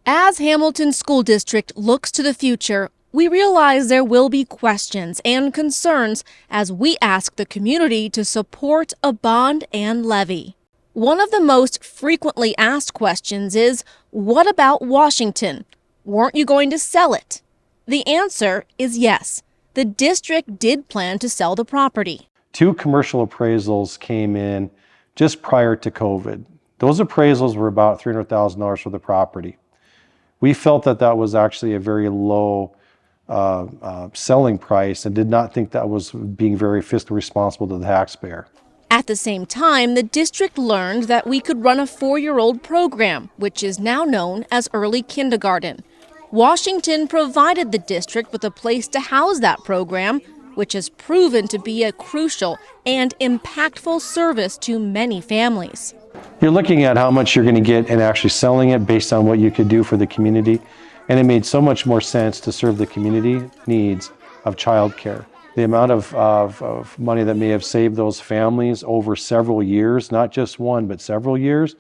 As Hamilton School District looks to the future, we realize there will be questions and concerns as we ask the community to support a bond and levy. One of the most frequently asked questions is, what about Washington? Weren't you going to sell it? The answer is yes. The district did plan to sell the property. 2 commercial appraisals came in just prior to COVID. Those appraisals were about $300,000 for the property. We felt that that was actually a very low selling price and did not think that was being very fiscally responsible to the taxpayer. At the same time, the district learned that we could run a 4-year-old program, which is now known as early kindergarten. Washington provided the district with a place to house that program, which has proven to be a crucial and impactful service to many families. You're looking at how much you're going to get and actually selling it based on what you could do for the community. And it made so much more sense to serve the community needs of childcare. The amount of money that may have saved those families over several years, not just one, but several years,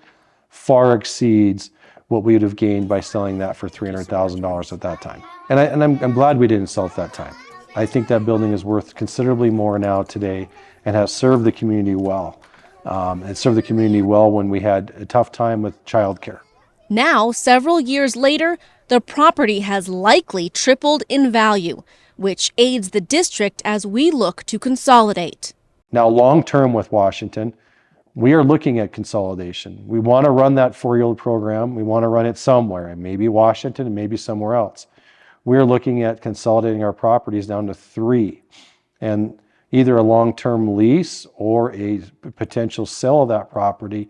far exceeds what we would have gained by selling that for $300,000 at that time. And I'm glad we didn't sell it at that time. I think that building is worth considerably more now today and has served the community well. It served the community well when we had a tough time with childcare. Now, several years later, the property has likely tripled in value, which aids the district as we look to consolidate. Now, long-term with Washington, we are looking at consolidation. We want to run that 4-year-old program. We want to run it somewhere, and maybe Washington and maybe somewhere else. We're looking at consolidating our properties down to 3, and either a long-term lease or a potential sale of that property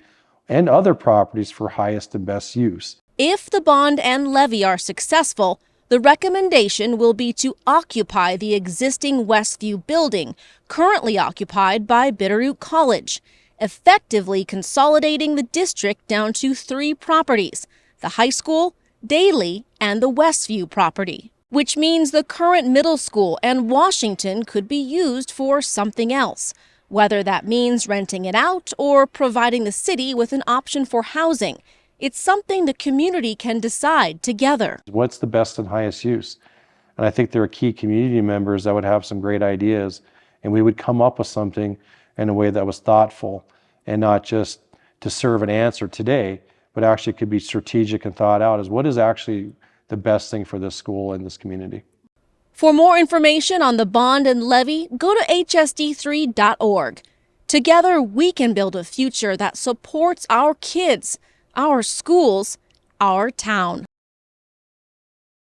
and other properties for highest and best use. If the bond and levy are successful, the recommendation will be to occupy the existing Westview building, currently occupied by Bitterroot College, effectively consolidating the district down to 3 properties: the high school, Daly, and the Westview property, which means the current middle school and Washington could be used for something else, whether that means renting it out or providing the city with an option for housing. It's something the community can decide together. What's the best and highest use? And I think there are key community members that would have some great ideas, and we would come up with something in a way that was thoughtful and not just to serve an answer today, but actually could be strategic and thought out as what is actually the best thing for this school and this community. For more information on the bond and levy, go to hsd3.org. Together, we can build a future that supports our kids, our schools, our town.